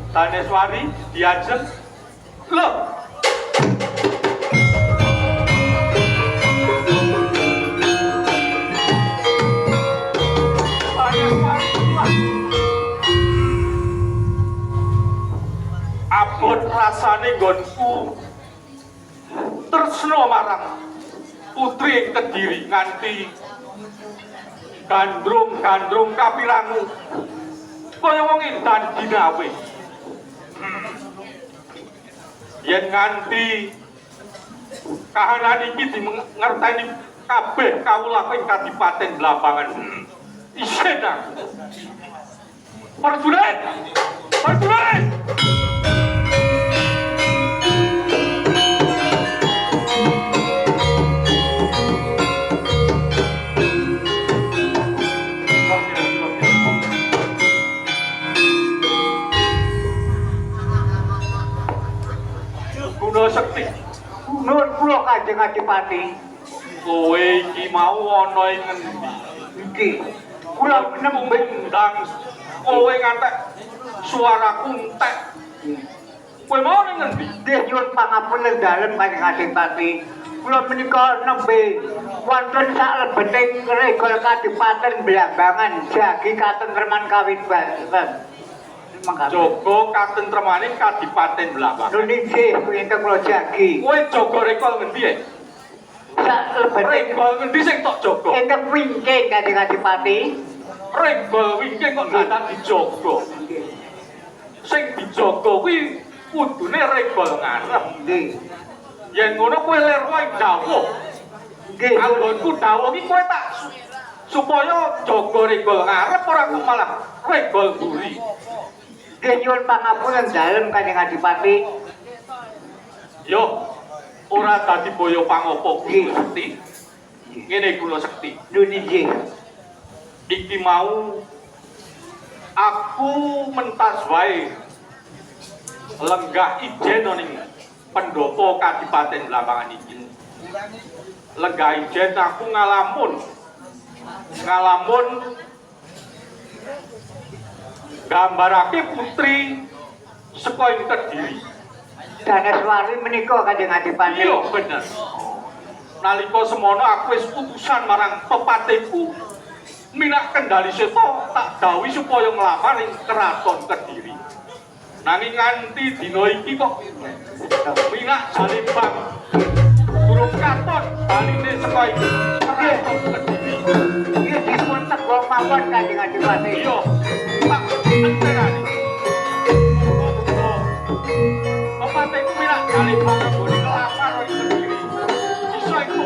Daneswari diajeng. Loh. Abot rasane nggonku tresna marang putri Kediri nganti gandrung kapirangu kaya wong edan dinawe. Yen nganti kahanan iki dimengerteni kabeh kawula ing Kadipaten Blambangan. Isin aku. Prajurit! Prajurit! Guna sekti. Nuwun kula Kanjeng Adipati. Kowe iki mau ana ing ngendi? Iki kula nembe ndang kowe ngantek suaraku entek. Kowe mau ning ngendi? nggih nyuwun pangapunten dalem Kanjeng Adipati. Kula menika nembe wonten salebeting regol Kadipaten Blambangan jagi katentreman kawibaten. Jaga katentremaning Kadipaten Blambangan. Lho nggih pinten kula jagi. Kowe jaga regol ngendi e? Salebeting Regol ngendi sing tok jaga? enten wingking Kanjeng Adipati. Regol wingking kok dadak dijaga. Sing dijaga kuwi kudune regol ngarep. Nggih. Yen ngono kowe ler wae dawuh. Nggih. Anggonku dawuh iki kowe tak supaya jaga regol ngarep ora kok malah regol mburi. Nggih nyuwun pangapunten dalem Kanjeng Adipati. Yo, ora dadi boyo pangopo kulo sekti. Ngene kula sekti. Lho nggih. Iki mau aku mentas wae lenggah ijen ning pendopo Kadipaten Blambangan iki. Lenggah ijen aku ngalamun gambarake putri saka ing Kediri. Daneswari menika Kanjeng Adipati. Iya bener. Nalika semono aku wis putusan marang pepateku minak kendali seta tak dawuhi supaya nglamar ing keraton Kediri. Nanging nganti dina iki kok minak Jalembang durung katon baline saka ing keraton Kediri. Iki dipun tego mawon Kanjeng Adipati. Iya. Tak enterani. Pepateku minak Jalembang nggon nglamar ing Kediri. Iso iku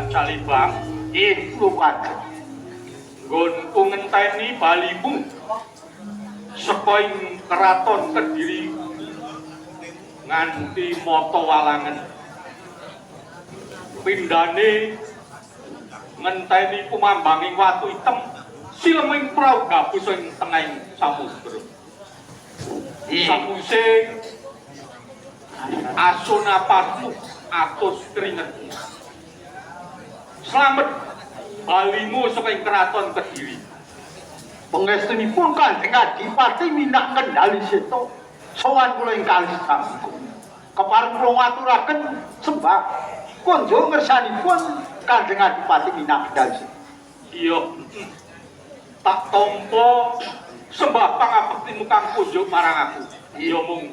Jalembang Iku Kanjeng. nggonku ngenteni balimu saka ing keraton Kediri nganti mata walangen. Pindhane ngenteni kumambanging watu item sileming prau gabus ing tengahing samudra. Samuse asunapatmu atus keringet. Slamet balimu saka ing keraton Kediri. Pangestunipun Kanjeng Adipati minak kendali seta sowan kula ing kalih sami. Kepareng kula ngaturaken sembah kunjuk ngersanipun Kanjeng Adipati minak kendali seta. Iya. Tak tampa sembah pangabektimu kang kunjuk marang aku. Iya mung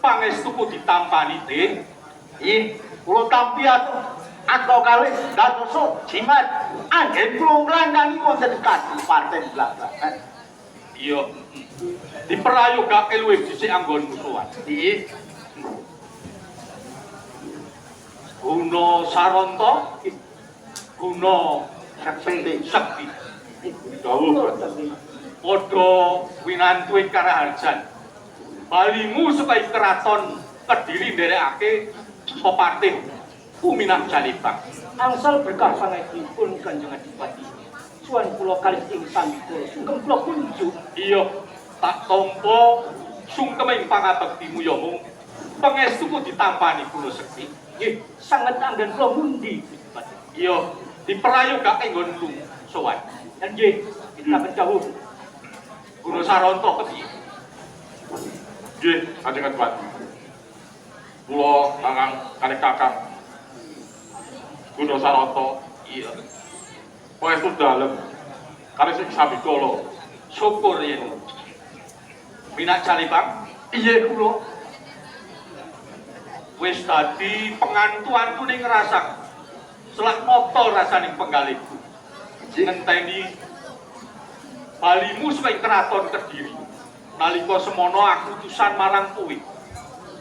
pangestuku ditampani, Den. Ih, kula tampi atuh atau kalih dadosa jimat anggen kula nglandhangi wonten Kadipaten Blambangan. Iya. Diprayogake luwih dhisik anggonmu sowan. Nggih. Guna Saranta, guna Sekti. Dawuh padha winantuing karaharjan. Balimu saka keraton Kediri nderekake pepatih Kuminah Jalibang. Angsal berkah sangetipun Kanjeng Adipati. Suwan kula kalih ing sandika sungkem kula kunjuk. Iya, tak tampa sungkeming pangabektimu ya mung pangestuku ditampani kula sekti. Nggih, sanget anggen kula mundi Adipati. Iya, diprayogake nggonku sowan. Dan nggih, kita pendhawuh. Guru Saronto kepiye? Nggih, Kanjeng Adipati. Kula Kakang kalih Kakang Guna Saronto, Iya, pangestu dalem kalih sing sabikala. syukur yen. Minat Jalibang Iya kula. wis dadi pengantuanku ning ngrasak. Selak moto rasaning penggalihku. Ngenteni balimu sing kraton Kediri. Nalika semono aku utusan marang kowe.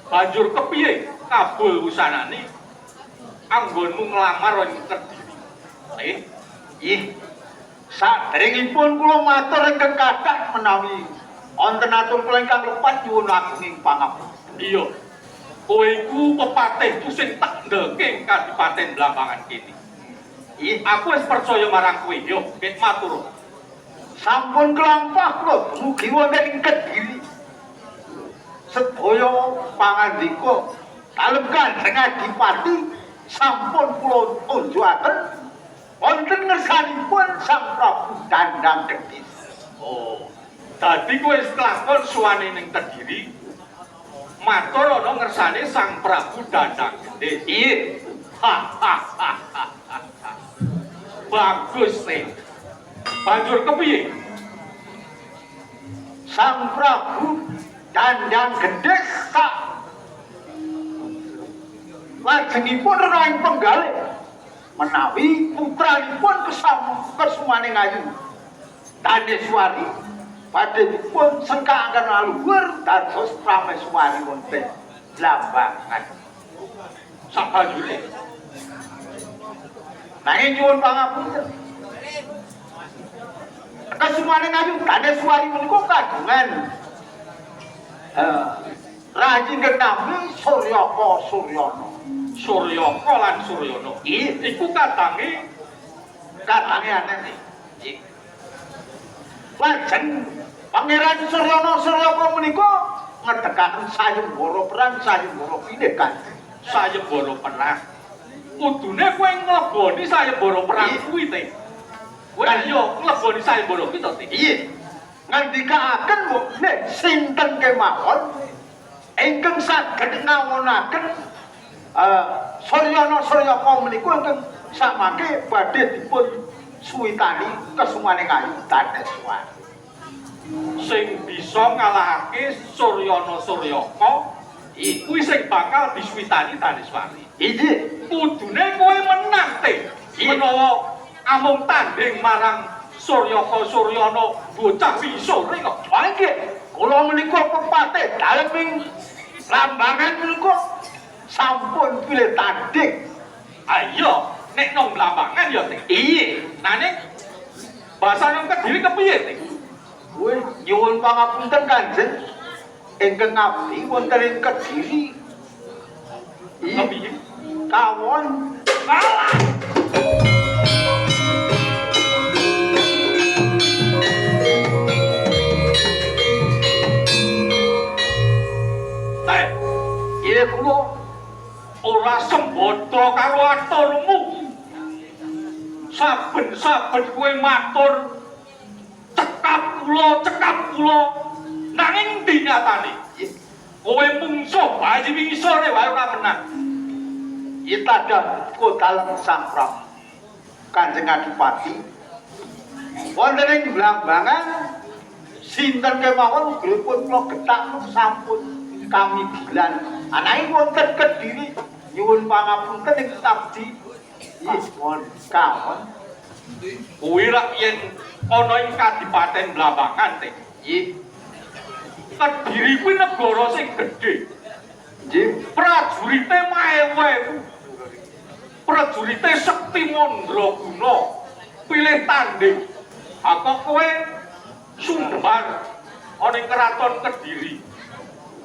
Banjur kepiye kabul usanane anggonmu nglamar ing Kediri. Ih, saderengipun kula matur ingkang kathah menawi wonten atur kula ingkang lepat nyuwun agung ing pangapunten. Iya. Kowe iku pepatihku sing tak ndeke ing Kadipaten Blambangan kene. Ih, Aku wis percaya marang kowe. Yo, ket matur. sampun kelampah kula mugi wonten ing Kediri. Sedaya pangandika dalem Kanjeng Adipati sampun kula tunjukaken wonten ngersanipun Sang Prabu Dandang Gedhe. Oh. Dadi kowe wis kelakon suwane ning Kediri. Matur ana ngersane Sang Prabu Dandang Gedhe. Iya, Bagus, Teh. Banjur kepiye? Sang Prabu Dandang Gedhe sak lajengipun renaing penggalih menawi putranipun kesumaning ayu Daneswari badhe dipun sengkakaken aluhur dados prameswari wonten Blambangan. Sabanjure Nanging nyuwun pangapunten. Kesumaning ayu Daneswari menika kagungan rayi ingkang nami Suryaka Suryana. Suryaka lan Suryana. Iku kadange Aneh. Lajeng Pangeran Suryana Suryaka menika ngedekaken sayembara perang sayembara pineh kan. sayembara perang. Kudune kowe ngleboni sayembara perang kuwi, Teh. Kowe yo ngleboni sayembara kuwi to, Teh. Iya. Ngandikaaken nek sinten kemawon ingkang saged ngawonaken Suryana Suryaka menika ingkang samangke badhe dipun suwitani kesumaning ayu Daneswari. Sing bisa ngalahake Suryana Suryaka kuwi sing bakal disuwitani Daneswari. Iya. Kudune kowe menang, Teh. Menawa amung tanding marang Suryaka Suryana bocah wisore kok. Nggih, kula menika pepatih dalem ing Blambangan menika sampun pilih tanding. Ayo, nek nang Blambangan ya, Teh. Iya. Nane bahasa nang Kediri kepiye, Teh? Wih, nyuwun pangapunten Kanjeng. Ingkang ngabdi wonten ing Kediri. Iya. Kepiye? Kawon. Alah! Teh, Iya kula. ora sembodo karo aturmu. Saben-saben kowe matur cekap kula. Nanging ndi nyatane? Kowe mungsuh bayi wingi sore wae ora menang. Itadah kodal Sang Prabu Kanjeng Adipati wonten ing Blambangan sinten kemawon gripun kula getak sampun kami bilan anake wonten Kediri nyuwun pangapunten ing abdi mon kawon Kuwi rak yen ana ing Kadipaten Blambangan, Teh. nggih Kediri kuwi negara sing gedhe. nggih Prajurite maewewu. Prajurite Sekti Mandraguna pilih tanding. Kok kowe sumbar ana ing Keraton Kediri.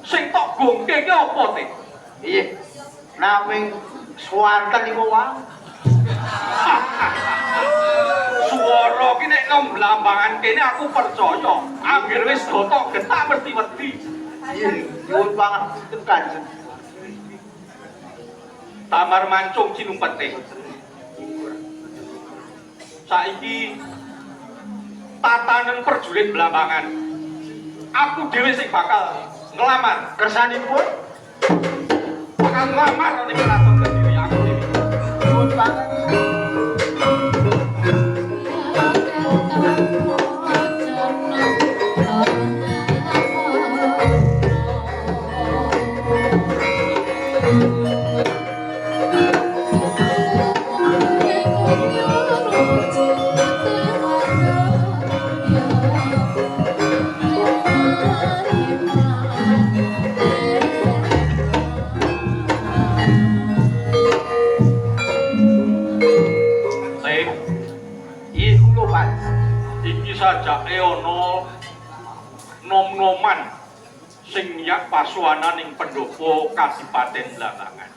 Sing tok gongke ki apa, Teh? Iya, naming swanten iku wae. Swara ki nek nang blambangan kene aku percaya. Anggere wis gotok getak mesti wedi. Iya, nyuwun pangapunten Kanjeng. Tamar mancung cinumpete. Saiki tatanen perjurit blambangan. Aku dhewe sing bakal ngelamar. Kersanipun Bakal ngelamar ning keraton Kediri aku dhewe. nyuwun pangapunten. Teh, Iya, kula Pak. iki sajake ana nom-noman sing nyak pasuanan ning pendopo Kadipaten Blambangan.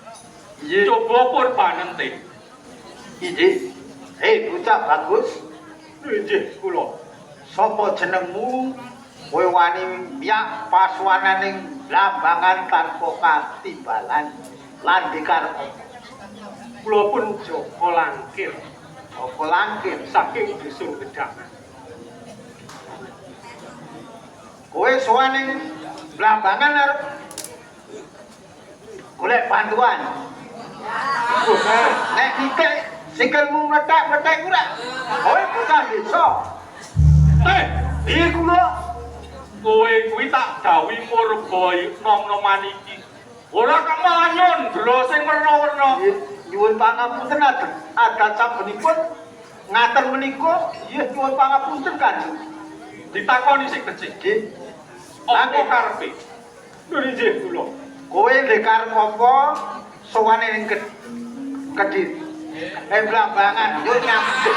Iya, Coba purbanen teh. iya. Bocah bagus. Inggih kula. Sapa jenengmu? Kowe wani miyak pasuwananing Blambangan tanpa katimbalan lan dikarep Kula pun Joko Langkir apa langkir. saking dusun Gedangan. Kowe sowaning Blambangan arep golek bantuan. Nek titik sikilmu mletak-mletak ora. Kowe bocah desa. Teh, Iya kula. kowe kuwi tak dawuhi purba nom-noman iki. Ora kok manyun dro sing werna-werna. Nyuwun pangapunten adat sabenipun ngaten menika. Iya nyuwun pangapunten Kanjeng. Ditakoni sing becik. Nggih. Apa karepe? Inggih kula. Kowe ndek karep apa sowane ning Kediri. Blambangan yo nyambut.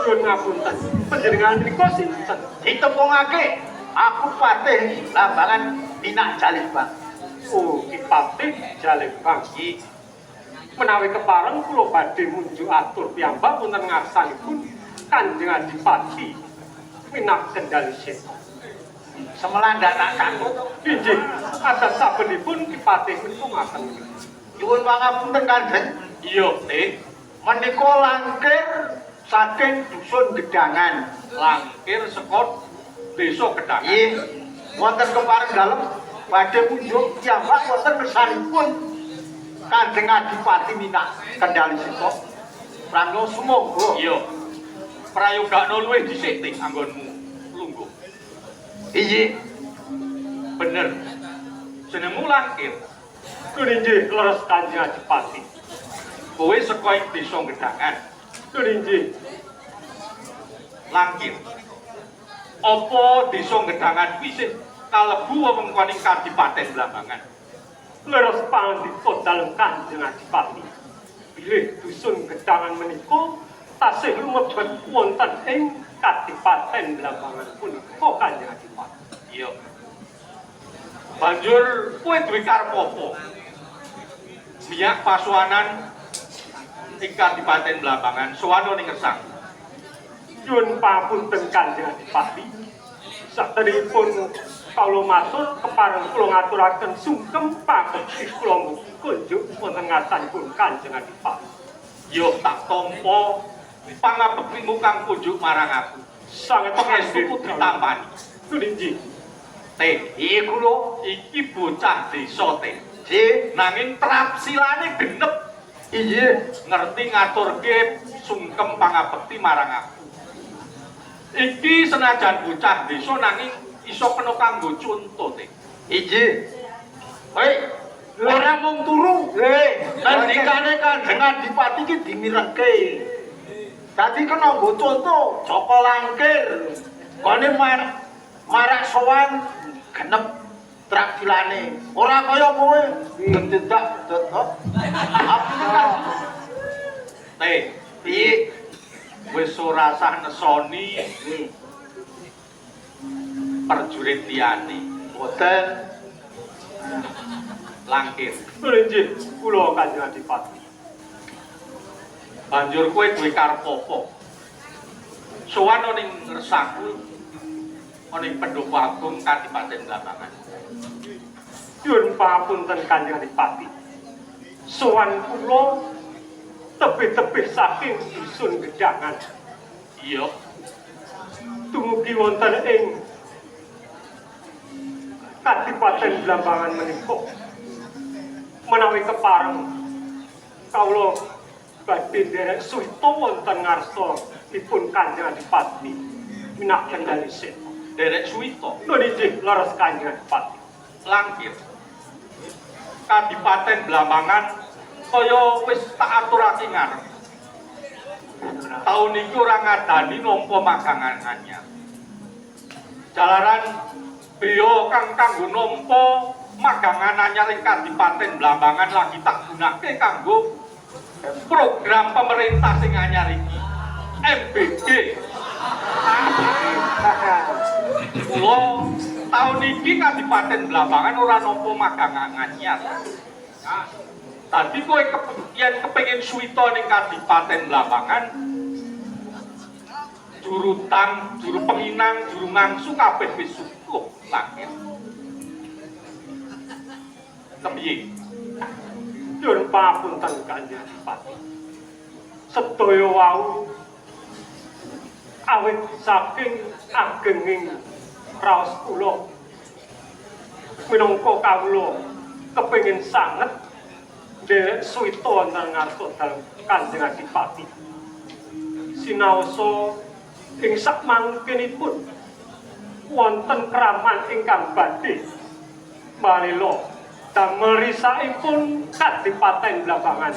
Nyuwun ngapunten. Panjenengan menika sinten? Ditepungake aku patih Blambangan Minak Jalibang. Oh, Ki Patih Jalebang. Menawi kepareng kula badhe munjuk atur piyambak wonten ngarsanipun Kanjeng Adipati Minak Kendali Seta. Semelandak tak kanggo. Inggih, adat sabenipun Ki Patih menika ngaten. Nyuwun pangapunten Kanjeng. Iya, Teh. Menika langkir saking dusun Gedangan. Langkir saka desa Gedangan. Nggih, wonten kepareng dalem badhe munjuk piyambak wonten kersanipun Kanjeng Adipati Minak Kendali Seta. Pramila sumangga. Iya. Prayogakno luwih dhisik Teh anggonmu lungguh. Iya. Bener. Jenengmu Langkir. Inggih, leres Kanjeng Adipati. Kowe saka ing desa Gedangan. Inggih, Langkir. Apa desa Gedangan kuwi sing kalebu wewengkoning Kadipaten Blambangan? leres pangandika dalem Kanjeng Adipati. Bilih dusun Gedangan menika tasih lumebet wonten ing Kadipaten Blambangan punika Kanjeng Adipati. Iya. Banjur kowe duwe karep apa? Miyak pasuanan ing Kadipaten Blambangan sowan ning Ngersang. Nyuwun pamunten Kanjeng Adipati. Saderengipun kawula matur kepareng kula ngaturaken sungkem pangabekti kula mugi kunjuk wonten ngarsanipun Kanjeng Adipati. Yo tak tampa pangabektimu kang kunjuk marang aku. Sanget Pangestuku ditampani. Inggih. Teh, Iya kula. iki bocah desa Teh. Nggih. Nanging trapsilane genep Iya. ngerti ngaturke sungkem pangabekti marang aku. Iki senajan bocah desa nanging iso kena kanggo conto Teh. Iya. Hei, ora mung turu. Nandikane Kanjeng Adipati iki dimirengke. Dadi kena nggo conto Joko Langkir. Kone marak sowan genep traktilane. Ora kaya kowe dedak dedak. Apa kan? Teh, Piye? wis ora sah nesoni perjurit liyane. Boten. Langkir. Nggih, kula Kanjeng Adipati. Banjur kowe duwe karep apa? Sowan ning ngersaku ana ing Pendopo Agung Kadipaten Blambangan. Nyuwun pangapunten Kanjeng Adipati. Sowan kula tebih-tebih saking dusun Gedangan. Iya, Dumugi wonten ing Kadipaten Blambangan menika. Menawi kepareng kawula badhe nderek suwita wonten ngarsa dipun Kanjeng Adipati minak kendali seta. derek suwita. Nggih, leres Kanjeng Adipati. Langkir. Kadipaten Blambangan kaya wis tak aturake ngarep. Taun iki ora ngadani nampa magangan anyar. Jalaran beo kang kanggo nampa magangan anyar ing Kadipaten Blambangan lagi tak gunake kanggo program pemerintah sing anyar iki. MBG. Kula taun iki Kadipaten Blambangan ora nampa magangan anyar. Tadi kowe yen kepengin suwita ning Kadipaten Blambangan juru tang, juru penginang, juru ngangsu kabeh wis cukup langit. Kepiye? Nyuwun pangapunten Kanjeng Adipati. Sedaya wau awit saking agenging raos kula minangka kawula kepengin sanget nderek suwita wonten ngarsa dalem Kanjeng Adipati. Sinaosa ing sakmangkenipun wonten kraman ingkang badhe malila damel risakipun Kadipaten Blambangan.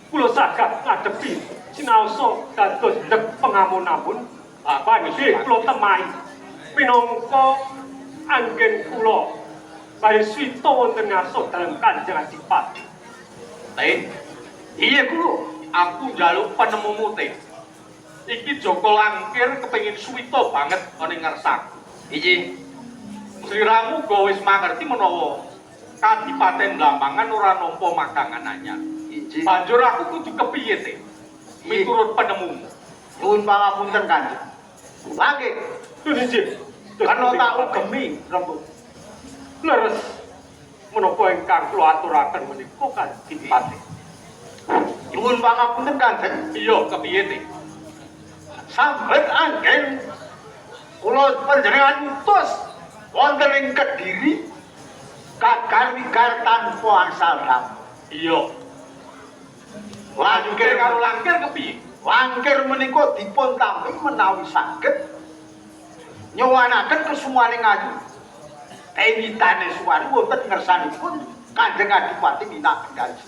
Kula saged ngadepi sinaosa dados ndek pengamun-amun badhe kula temai minangka anggen kula badhe suwita wonten ngarsa dalem Kanjeng Adipati. Iya kula, aku njaluk penemumu teh. Iki Joko Langkir kepengin suwita banget ana ing ngarsaku. Iki sliramu go wis mangerti menawa Kadipaten Blambangan ora nampa magangan anyar. Injih. Banjur aku kudu kepiye teh? Miturut penemumu. Nuwun pangapunten Kanjeng. Langkir. Nggih. Karena tak ugemi rembug. Leres menapa ingkang kula aturaken menika Kadipati. Nuwun pangapunten Kanjeng. Iya, kepiye teh? Sambet anggen kula panjenengan utus wonten ing Kediri kagar-wigar tanpa angsal ram. Iya. Langkir Karo Langkir kepiye? Langkir menika dipun tampi menawi saged nyowanaken kesumaning ayu. Ewitane suwari wonten ngersanipun Kanjeng Adipati Minak Kendali.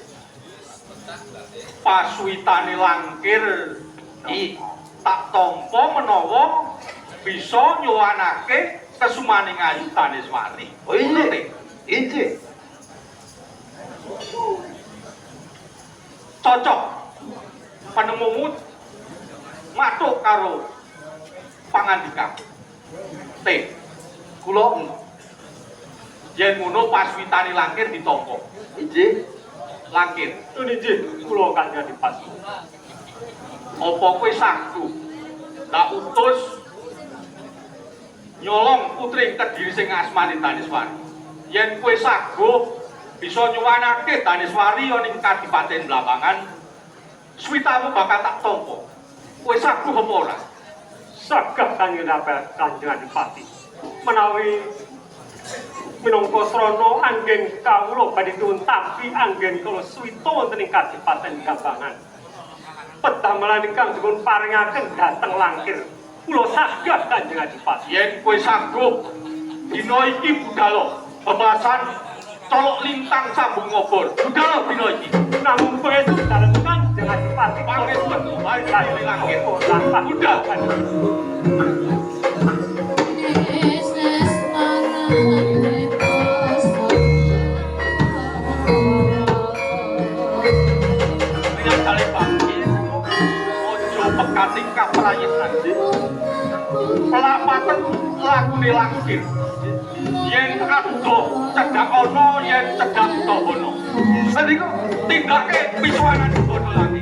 Pasuwitane Langkir tak tampa menawa bisa nyuwanake kesumaning ayu Taneswari. Oh injih. Injih. Cocok. Penemumu matuk karo pangandika. Kula yen ngono pasuwitane Langkir ditampa. Injih. Langkir, Nggih, kula Kanjeng Adipati. apa kowe sanggup tak utus nyolong putri Kediri sing asmane Taneswari? Yen kowe sanggup bisa nyuwanake Taneswari ning Kadipaten Blambangan, suwitamu bakal tak tampa. Kowe sanggup apa ora? Saged Kanjeng Adipati. Menawi minangka srana anggen kawula badhe nuwun tampi anggen kula suwita wonten ing Kadipaten Blambangan. Pedamelan ingkang dipun paringaken dhateng Langkir. Kula saged Kanjeng Adipati. Yen kowe sanggup dina iki budhal bebasan colok lintang sambung ngobor. Budhal dina iki. Namung pangestu dalem Kanjeng Adipati. Pangestu bae kali Langkir. Budhal. Pekating kaprayitan pelapaten lakune Langkir yen adoh cedhak ana yen cedhak utawa nindakake pisuwanan boten lagi.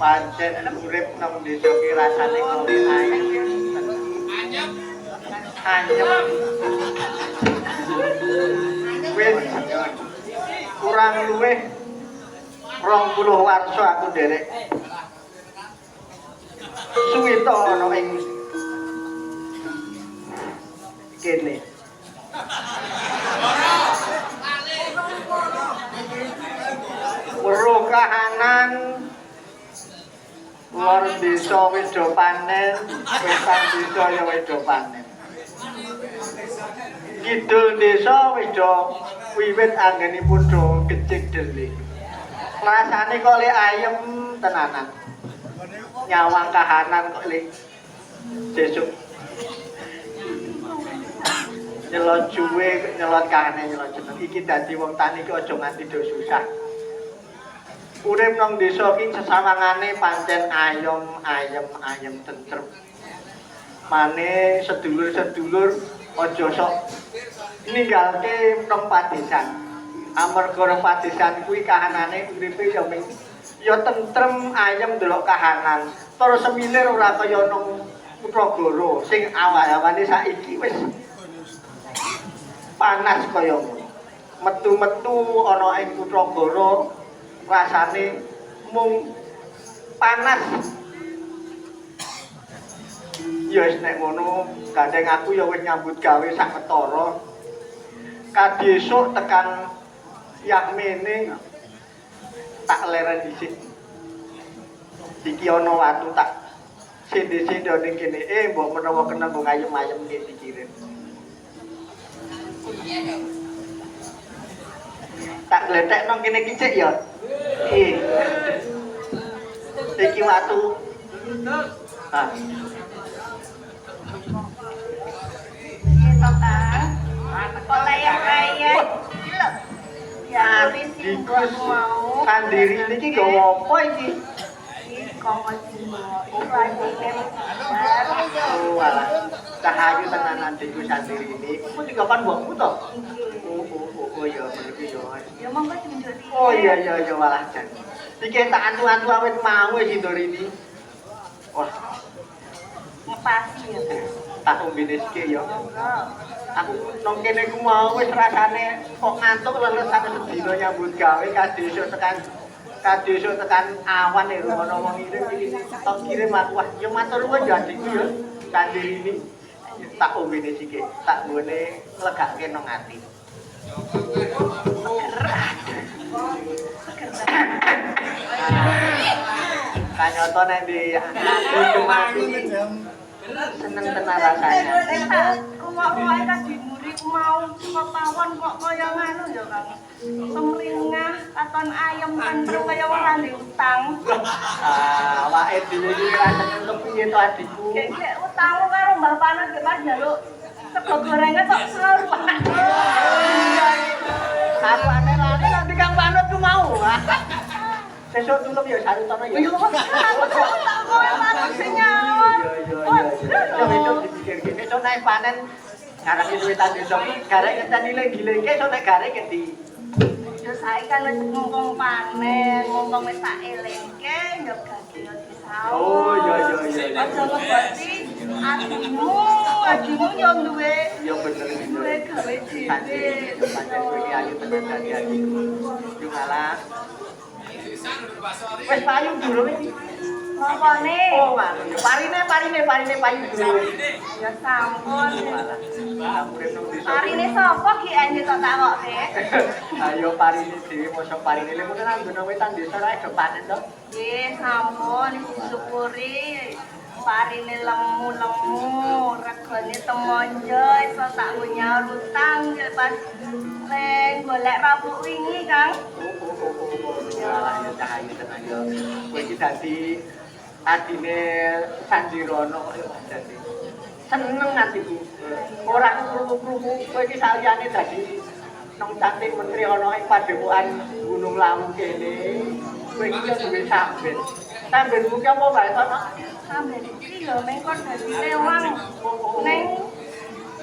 Pancen urip nang desa ki rasane kowe ayem. Anyep. Wis kurang luwih 20 warsa aku nderek. Suwita ana ing kene. Weruh kahanan luar desa wis do panen, wetan desa ya wis do panen. Kidul desa wis do wiwit anggenipun do kecik delik. Rasane kok le ayem tenanan. Nyawang kahanan kok le sesuk. Nyelot juwe, nyelot kahanan, nyelot jeneng. Iki dadi wong tani ki aja nganti do susah. Urip nang desa ki sesawangane pancen ayem tentrem. Mane sedulur-sedulur aja sok ninggalke nang padesan. Amarga nang padesan kuwi kahanane uripe ya tentrem ayem ndelok kahanan. Terus semilir ora kaya nang Kutragara sing awal-awale saiki wis panas kaya ngono. Metu-metu ana ing Kutragara rasane mung panas. Ya wis nek ngono, gandeng aku ya wis nyambut gawe sak ketara. Kadesuk tekan Yahmene tak leren dhisik. Iki ana watu tak sende-sende ning kene. Mbok menawa kena mbok ayem-ayem nggih dikirim. Tak gletek nang kene ki cek ya. Iki watu. Ah. Sekolah yang kaya. Ya, Dikus sandiri niki gawa apa iki? Oh, alah. Cahayu tenanan dikus sandiri ini. Ku juga kan mbokmu to? Oh ya, meniki ya. Ya monggo tunjuk. Oh iya malah jan. Iki tak antu-antu awet mau wis ini. Wah, Ngepasi ya. tak ombene sik ya. Aku nang kene ku mau wis rasane kok ngantuk leles sak sedina nyambut gawe kadesuk tekan awan nek ana wong ngirim iki tok kirim aku wah ya matur nuwun ya adikku ya. Sandiri ini tak ombene sik, tak ngene legake nang ati. Kanyata nek di mati seneng tenan rasanya. Rumah-rumah kan dimuri mau kepawon kok kaya nganu ya Kang. Semringah katon ayam tentrem kaya wong ora utang. Awake dhewe iki rasane kepiye to adikku? Kayak utangmu karo Mbah Panut ge pas njaluk sego gorengan kok selalu Pak. Aku aneh lali nanti Kang Panut ku mau. Sesuk tulung ya sarutono ya. Yo kok Panut sing nyawon. Ya itu dipikir-pikir sesuk nek panen ngarani duitan desa garek ngenteni lagi-lagi sesuk nek garek ngendi. Ya saiki kan wis mumpung panen, mumpung wis tak elingke yo gage yo disau. Oh iya. Aja ngebati adimu yo duwe. Ya bener Duwe gawe dhewe. pancen kowe iki ayu tenan dadi adikku. Yo malah wis payu durung iki. Ngopone? Oh, parine payu durung. Ya sampun. Urip nang desa. Parine sapa ki ene kok takokke? Ayo parine dhewe mosok parine lek ngono nang nggon wetan desa rae do panen to. Nggih, sampun disyukuri. Parine lemu-lemu, regane temonjo iso tak nyaur utang pas ning golek rabuk wingi, Kang. Ya cahaya tenan yo. Kowe iki dadi adine Sandirono kok yo dadi. Seneng atiku. Ora krungu-krungu kowe iki saliyane dadi nang cantik menteri ana ing padepokan Gunung Lawu kene. Kowe iki yo duwe samben. Sambenmu ki apa wae to? Sambil iki lho mengkon dadi lewang ning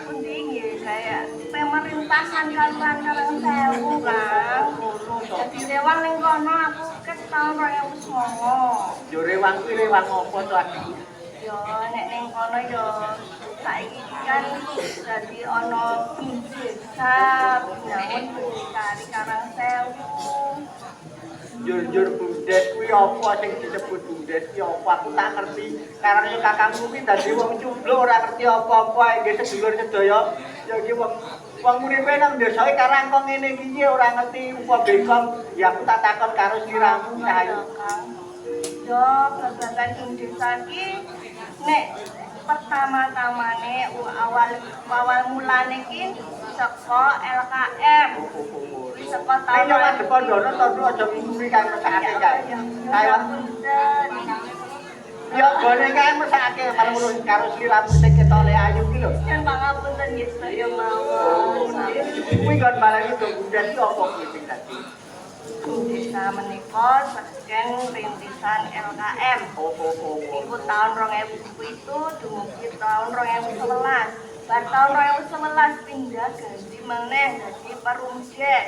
pundi nggih kayak pemerintahan Kaluran Karangsewu, Kang. Dadi lewang ning kono aku ket taun 2009. Yo rewang kuwi rewang apa to adikku? Yo nek ning kono yo saiki kan dadi ana desa nyambut Kari Karangsewu. Jur bundes kuwi apa sing disebut bundes ki apa aku tak ngerti. Karena yo kakangku ki dadi wong cumblo ora ngerti apa-apa nggih sedulur sedaya. Ya iki wong uripe nang desa iki karangkong ngene iki ora ngerti apa bekong. Ya aku tak takon karo sliramu Cahayu. Yo babagan ing desa ki nek pertama-tamane awal mulane ki saka LKM. Kuwi saka Ayo tahun kan depondono to aja nguri kang mesake kae. Ayo. Ya gone kae mesake malah ngono karo sliramu sing ketole ayu ki lho. Yen pangapunten nggih sedaya mawon. Kuwi kan malah itu bundes ki apa kuwi sing dadi. Desa menika saking rintisan LKM. Iku tahun 2007 dumugi tahun 2011. Bar tahun 2011 pindah ganti meneh dadi Perumdes.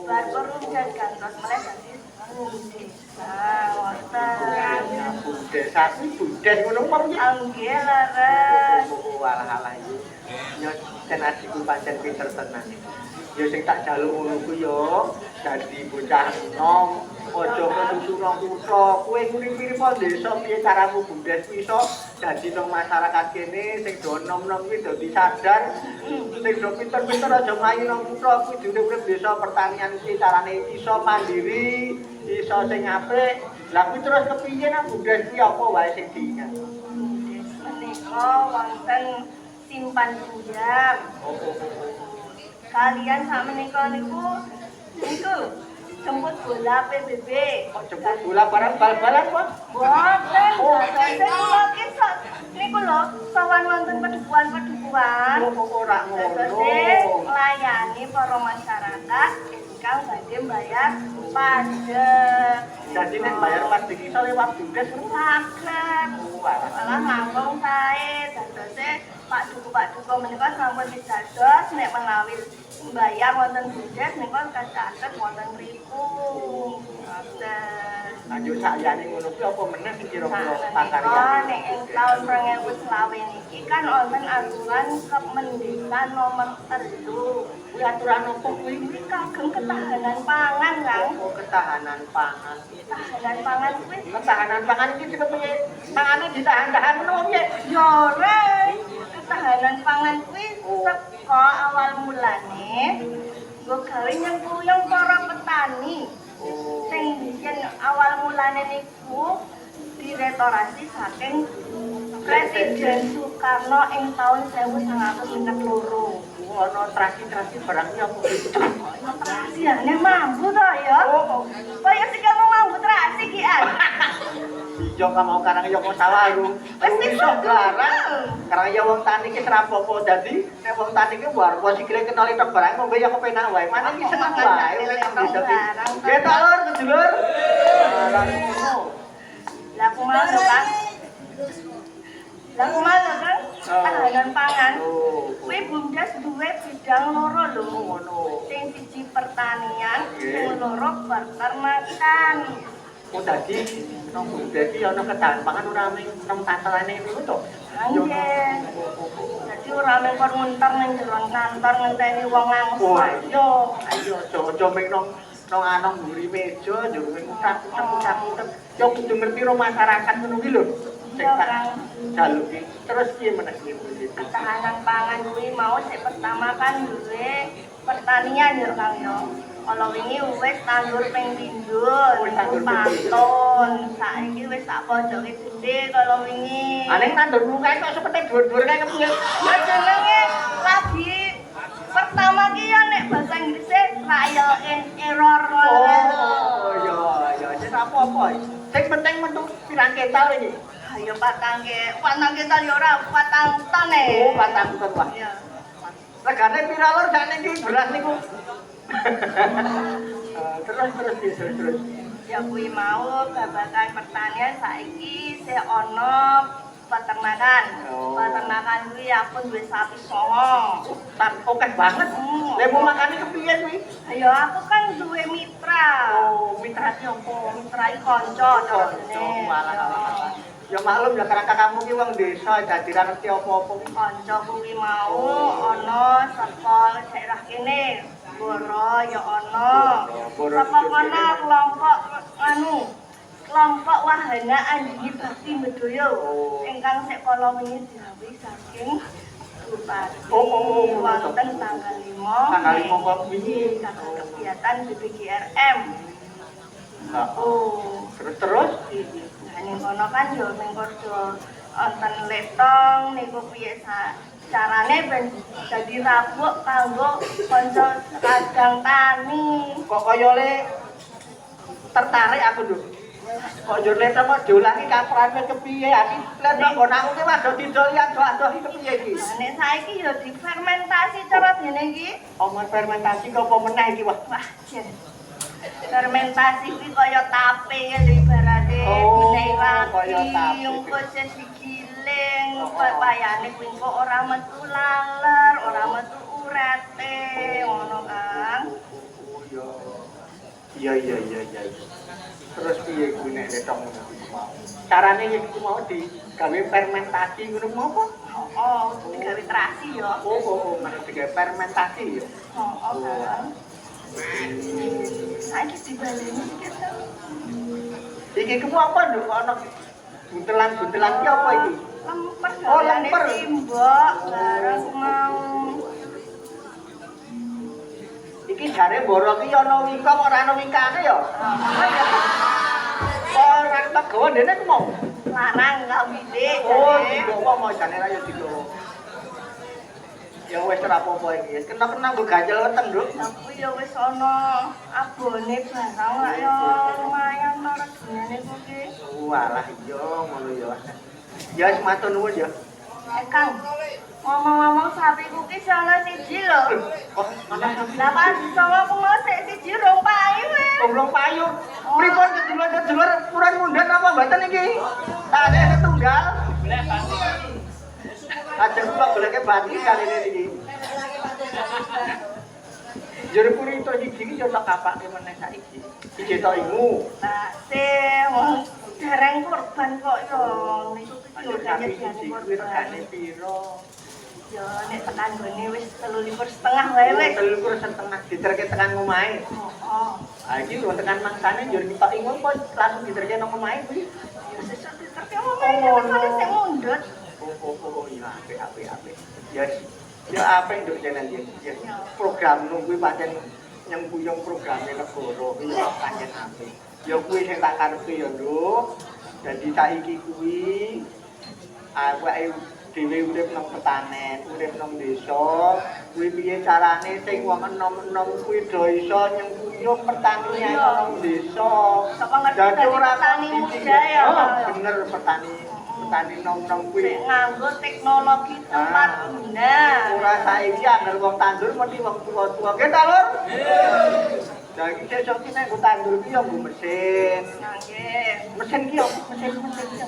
Bar Perumdes gantos meneh dadi desa wonten. Desa kuwi bundes ngono apa piye? Nggih leres. Walah iki. Ya jan adikku pancen pinter tenan. Ya sing tak jaluk ngono ku yo dadi bocah enom, aja kesusu nang kutha. Kowe nguri-nguri po desa piye caramu bundes iso dadi nang masyarakat kene sing do enom-enom kuwi dadi sadar. Sing do pinter-pinter aja mlayu nang kutha kuwi dene urip desa pertanian iki carane iso mandiri, iso sing apik. Lah kuwi terus kepiye nang bundes kuwi apa wae sing diingat? Menika wonten simpan pinjam. Kalian sakmenika niku jemput bola PBB. Kok jemput bola barang bal-balan kok? Boten, boten kula ki niku lho sawan wonten pedukuhan-pedukuhan. Ora ngono. Terus nglayani para masyarakat ingkang badhe mbayar pajak. Jadi nek bayar pajak iso lewat bundes Saged. Malah ngambung sae dadose Pak Duku menika sampun didados nek menawi mbayar wonten bundes menika kacatet wonten ribu. Ngoten. lanjut sakjane ngono kuwi apa meneh sing kira-kira Nah, pakaryan? nek ing taun 2020 niki kan wonten aturan Kemendesan nomor 3. Kuwi aturan apa kuwi? Kuwi kagem ketahanan pangan, Kang. Oh, ketahanan pangan. Ketahanan pangan kuwi Ketahanan pangan iki kepiye? Pangane ditahan-tahan ngono piye? yo ora. Ketahanan pangan kuwi saka awal mulane nggo gawe nyengkuyung para petani. Oh. Sing biyen awal mulane niku diretorasi saking Presiden Soekarno ing taun 1952. Ono trasi-trasi barangnya apa? Trasi ya, ini mampu toh ya? Kaya sih kamu mampu trasi ki an? Iya kamu karang ya kok salah lu. Wis iso garang. Karang ya wong tani ki serapopo dadi nek wong tani ki war kok sikile kenali tok barang kok ya kepenak wae. Mana iki seneng wae nek dadi. Ya ta lur sedulur. Lah ngono. Lah kumaha kan? Lah kumaha kan? Tahanan pangan. Kuwi BUMDes duwe bidang loro lho ngono. Sing siji pertanian, sing loro peternakan. Oh dadi nang dadi ana ketahan pangan ora mung nang tatalane niku to. Nggih. Dadi ora mung kon ngunter ning jero kantor ngenteni wong langsung. Ayo aja mung nang anong mburi meja yo mung utak-utak. Yo kudu ngerti ro masyarakat ngono ki lho. Sing tak jaluki. Terus piye meneh iki? Ketahanan pangan kuwi mau sik pertama kan duwe pertanian ya Kang yo. Kalau wingi wis tandur ping pindhun, pantun. Saiki wis sak pojoke gede kalau wingi. Aneh tandur lungae kok sepete dhuwur-dhuwur kae kepiye? Ya jenenge lagi pertama ki ya nek bahasa Inggrise trial and error Oh iya, wis apa-apa. Sing penting metu pirang ketal iki. Ayo patang ketal ya ora patang ton e. Oh, patang ton wae. Iya. Regane pira lur sakniki beras niku? Terus. Ya kuwi mau babagan pertanian saiki sih ono peternakan. Peternakan kuwi apun duwe sapi songo. Oke banget. Lha mau makane kepiye kuwi? Ayo aku kan duwe mitra. Oh, mitra ki opo? Mitra iki kanca jenenge. Walah. Ya maklum ya karena kakakmu ki wong desa dadi ra ngerti apa-apa. Kanca kuwi mau ana saka daerah kene. Boro ya ana. Saka kono kelompok wahana Andini Bakti Medoyo ingkang sik kala wingi digawe saking Bupati. Wonten tanggal 5. Tanggal 5 kok wingi kegiatan BPGRM. Terus Nah ning kono kan yo ning kono wonten letong niku piye carane ben dadi rabuk kanggo kanca kadang tani. Kok kaya le tertarik aku lho. Kok yo letong kok diolangi kaprane kepiye iki? Letong kok nang ki waduh didol ya adoh iki kepiye iki? Nek saiki yo difermentasi cara dene iki. Omong fermentasi kok apa meneh iki wah. Jen. Fermentasi kuwi kaya tape lho ibarate ragi, engko segiling, payane kuwi kok ora metu laler, ora metu urete, ngono Kang. Iya. Terus piye kuwi nek letong ngono mau? Carane iki mau digawe fermentasi ngono apa? Oh, digawe terasi yo. Oh, mana digawe fermentasi yo. Oh, Kang. Saiki dibaleni iki. Iki ku apa lho kok ana buntelan-buntelan ki apa iki? Lemper. Oh, lemper. Timbok bareng mau. Iki jare mboro ki ana wingkong ora ana wingkane ya. Ora tegawa dene ku mau. Larang kawine. Oh, dibawa mau jane ra yo dibawa. Ya wis ora apa-apa iki. Kena nggo ganjel weteng, Nduk. Aku ya wis ana abone barang lak ya lumayan to regane kuwi. Walah iya ngono ya. Ya wis matur nuwun ya. Kang, ngomong-ngomong sapi kuwi sono siji lho. Lah pas sono aku mau siji rong payu wis. Goblong payu. Pripun kedulur-kedulur kurang mundhan apa mboten iki? Tane setunggal. Ajeng kula goleke bati kaline iki. Jare puri to iki yo tak kapake meneh saiki. Iki tok imu. Nah, wong dereng korban kok yo. Niku yo jane korban piro? Yo nek tekan gone wis 3,5 wae wis. 3,5 diterke tekan omahe. Oh. Ah iki lho tekan mangsane yo tok imu kok langsung diterke nang omahe kuwi. Yo sesuk diterke omahe sing mundhut. Oh iya apik. Ya apik nduk jenengan iki. Program kuwi pancen nyembuyung programe negara iki pancen apik. Ya kuwi sing tak karepe ya, Nduk. Jadi saiki kuwi awake dhewe urip nang petanen, urip nang desa, kuwi piye carane sing wong enom-enom kuwi do iso nyengkuyung pertanian nang desa. Sapa ngerti dadi petani muda ya. Bener petani nom-nom kuwi. Nganggo teknologi tepat guna. Ora saiki anggar wong tandur mesti wong tua-tua. Nggih ta, Lur? Saiki sesuk ki nek tandur ki yo nggo mesin. Nggih. Mesin ki yo mesin ki.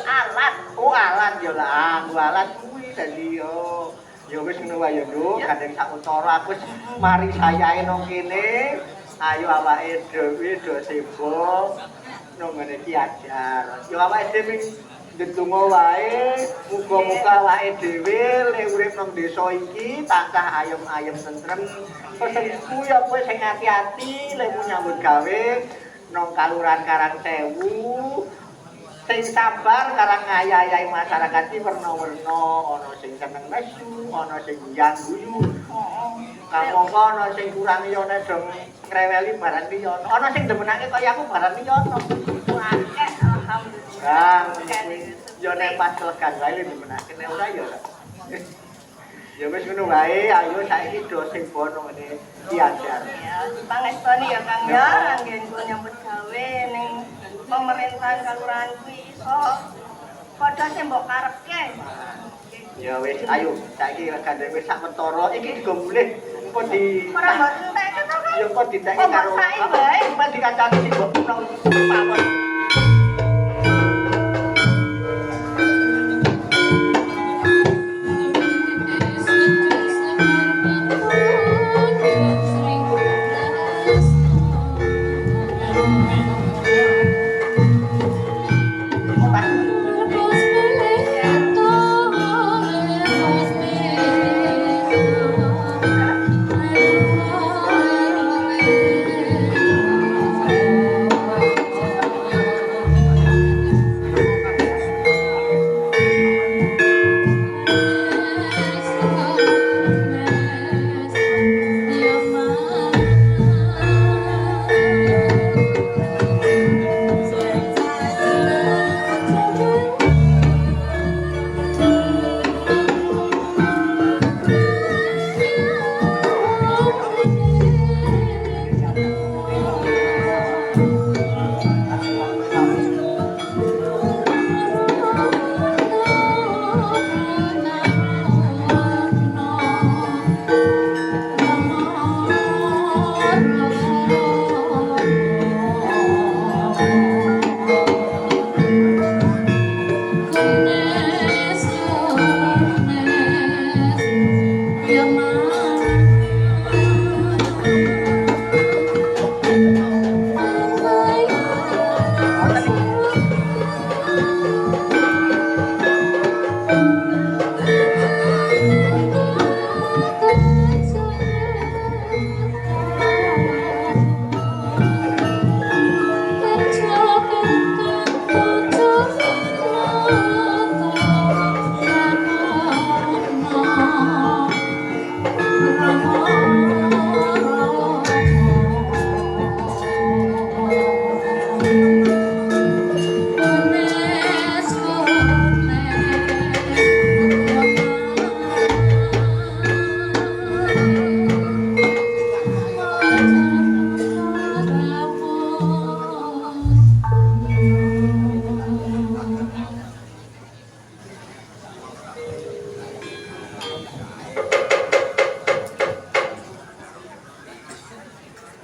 Alat. Oh alat ya lah, nggo alat kuwi dadi yo ya wis ngono wae yo Nduk, gandeng sak utara aku wis mari sayae nang kene. Ayo awake dhewe do sibuk nang ngene iki ajar. Yo awake dhewe ndedonga wae, muga-muga awake dhewe lek urip nang desa iki tansah ayem-ayem tentrem. Pesenku ya kowe sing ati-ati lek nyambut gawe nang Kalurahan Karangsewu. Sing sabar karang ngayai masyarakat iki werna-werna, ana sing seneng nesu, ana sing njang guyu. Kamangka ana sing kurang ya nek dong ngreweli barang liya. Ana sing demenake kaya aku barang liya. Akeh alhamdulillah. Ya nek pas legan wae demenake nek ora ya. Ya wis ngono wae, ayo saiki do sing bono ngene diajar. Ya, pangestoni ya Kang ya, anggen kula nyambut gawe ning pemerintahan kalurahan kuwi iso padha sing mbok karepke. Ya wis, ayo saiki gandeng wis sak mentara iki digo mulih engko di Ora mbok entek to Kang. ya kok diteki karo Mbok sae wae. Mbak dikacani sing mbok nang pawon